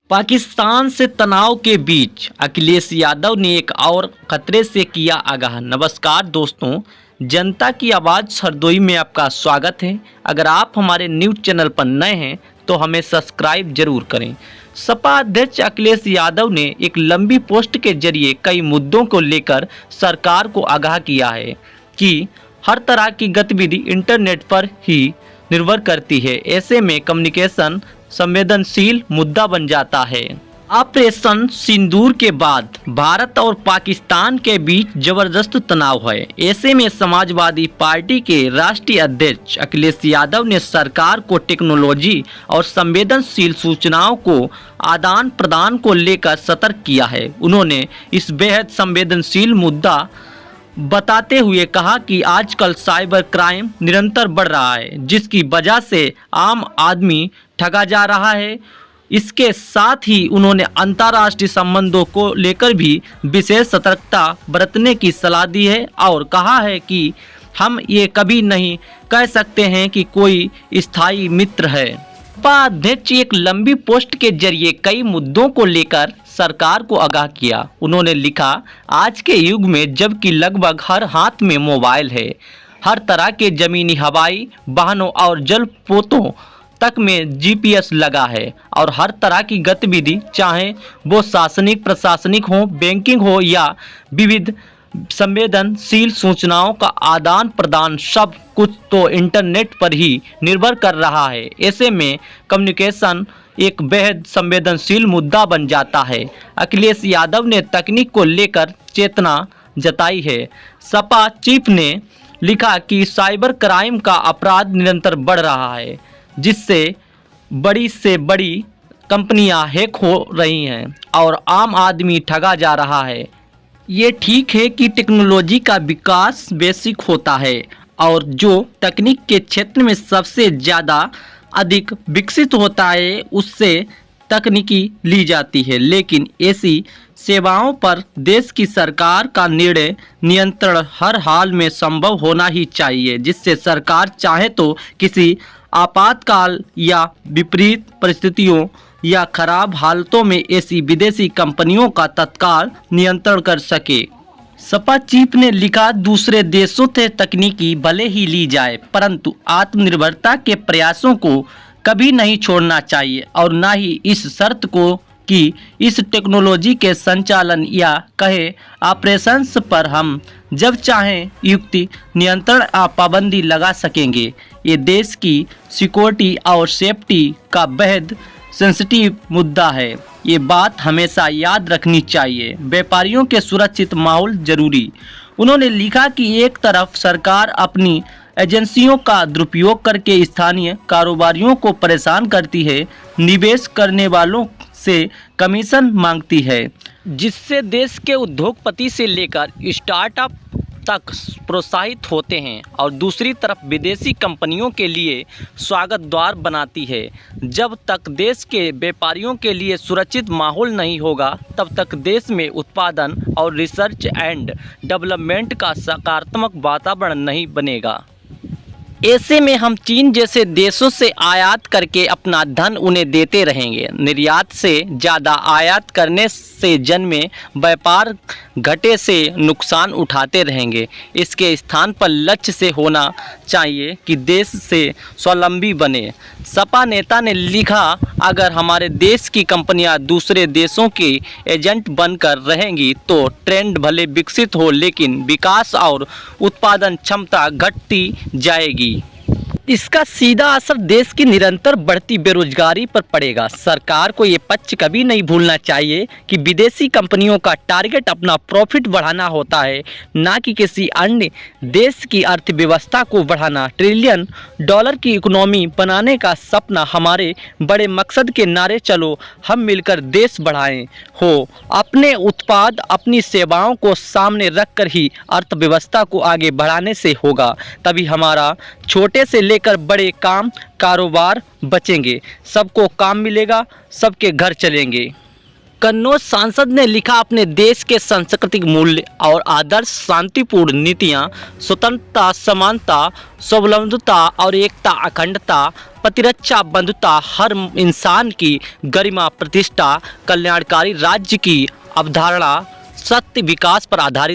पाकिस्तान से तनाव के बीच अखिलेश यादव ने एक और खतरे से किया आगाह। नमस्कार दोस्तों, जनता की आवाज़ हरदोई में आपका स्वागत है। अगर आप हमारे न्यूज़ चैनल पर नए हैं तो हमें सब्सक्राइब जरूर करें। सपा अध्यक्ष अखिलेश यादव ने एक लंबी पोस्ट के जरिए कई मुद्दों को लेकर सरकार को आगाह किया है कि हर तरह की गतिविधि इंटरनेट पर ही निर्भर करती है। ऐसे में कम्युनिकेशन संवेदनशील मुद्दा बन जाता है। ऑपरेशन सिंदूर के बाद भारत और पाकिस्तान के बीच जबरदस्त तनाव है। ऐसे में समाजवादी पार्टी के राष्ट्रीय अध्यक्ष अखिलेश यादव ने सरकार को टेक्नोलॉजी और संवेदनशील सूचनाओं को आदान प्रदान को लेकर सतर्क किया है। उन्होंने इस बेहद संवेदनशील मुद्दा बताते हुए कहा कि आजकल साइबर क्राइम निरंतर बढ़ रहा है, जिसकी वजह से आम आदमी ठगा जा रहा है। इसके साथ ही उन्होंने अंतर्राष्ट्रीय संबंधों को लेकर भी विशेष सतर्कता बरतने की सलाह दी है और कहा है कि हम ये कभी नहीं कह सकते हैं कि कोई स्थायी मित्र है। सपा अध्यक्ष एक लंबी पोस्ट के जरिए कई मुद्दों को लेकर सरकार को आगाह किया। उन्होंने लिखा, आज के युग में जबकि लगभग हर हाथ में मोबाइल है, हर तरह के जमीनी हवाई वाहनों और जलपोतों तक में जीपीएस लगा है और हर तरह की गतिविधि, चाहे वो शासनिक प्रशासनिक हो, बैंकिंग हो या विविध संवेदनशील सूचनाओं का आदान प्रदान, सब कुछ तो इंटरनेट पर ही निर्भर कर रहा है। ऐसे में कम्युनिकेशन एक बेहद संवेदनशील मुद्दा बन जाता है। अखिलेश यादव ने तकनीक को लेकर चेतना जताई है। सपा चीफ ने लिखा कि साइबर क्राइम का अपराध निरंतर बढ़ रहा है, जिससे बड़ी से बड़ी कंपनियां हैक हो रही हैं और आम आदमी ठगा जा रहा है। ये ठीक है कि टेक्नोलॉजी का विकास बेसिक होता है और जो तकनीक के क्षेत्र में सबसे ज़्यादा अधिक विकसित होता है उससे तकनीकी ली जाती है, लेकिन ऐसी सेवाओं पर देश की सरकार का निर्णय नियंत्रण हर हाल में संभव होना ही चाहिए, जिससे सरकार चाहे तो किसी आपातकाल या विपरीत परिस्थितियों या खराब हालतों में ऐसी विदेशी कंपनियों का तत्काल नियंत्रण कर सके। सपा चीफ ने लिखा, दूसरे देशों से तकनीकी भले ही ली जाए, परंतु आत्मनिर्भरता के प्रयासों को कभी नहीं छोड़ना चाहिए और न ही इस शर्त को कि इस टेक्नोलॉजी के संचालन या कहे ऑपरेशंस पर हम जब चाहें युक्ति नियंत्रण पाबंदी लगा सकेंगे। ये देश की सिक्योरिटी और सेफ्टी का बेहद सेंसिटिव मुद्दा है। ये बात हमेशा याद रखनी चाहिए। व्यापारियों के सुरक्षित माहौल जरूरी। उन्होंने लिखा कि एक तरफ सरकार अपनी एजेंसियों का दुरुपयोग करके स्थानीय कारोबारियों को परेशान करती है, निवेश करने वालों से कमीशन मांगती है, जिससे देश के उद्योगपति से लेकर स्टार्टअप तक प्रोत्साहित होते हैं, और दूसरी तरफ विदेशी कंपनियों के लिए स्वागत द्वार बनाती है। जब तक देश के व्यापारियों के लिए सुरक्षित माहौल नहीं होगा, तब तक देश में उत्पादन और रिसर्च एंड डेवलपमेंट का सकारात्मक वातावरण नहीं बनेगा। ऐसे में हम चीन जैसे देशों से आयात करके अपना धन उन्हें देते रहेंगे। निर्यात से ज़्यादा आयात करने से जन्मे व्यापार घाटे से नुकसान उठाते रहेंगे। इसके स्थान पर लक्ष्य से होना चाहिए कि देश से स्वावलंबी बने। सपा नेता ने लिखा, अगर हमारे देश की कंपनियां दूसरे देशों के एजेंट बनकर रहेंगी तो ट्रेंड भले विकसित हो, लेकिन विकास और उत्पादन क्षमता घटती जाएगी। इसका सीधा असर देश की निरंतर बढ़ती बेरोजगारी पर पड़ेगा। सरकार को ये पक्ष कभी नहीं भूलना चाहिए कि विदेशी कंपनियों का टारगेट अपना प्रॉफिट बढ़ाना होता है, ना कि किसी अन्य देश की अर्थव्यवस्था को बढ़ाना। ट्रिलियन डॉलर की इकोनॉमी बनाने का सपना हमारे बड़े मकसद के नारे चलो हम मिलकर देश बढ़ाएं हो, अपने उत्पाद अपनी सेवाओं को सामने रखकर ही अर्थव्यवस्था को आगे बढ़ाने से होगा। तभी हमारा छोटे से लेकर बड़े काम कारोबार बचेंगे, सबको काम मिलेगा, सबके घर चलेंगे। कन्नौज सांसद ने लिखा, अपने देश के सांस्कृतिक मूल्य और आदर्श शांतिपूर्ण नीतियां स्वतंत्रता, समानता, स्वावलंबता और एकता, अखंडता प्रतिरक्षा बंधुता हर इंसान की गरिमा, प्रतिष्ठा, कल्याणकारी राज्य की अवधारणा सत्य विकास पर आधारित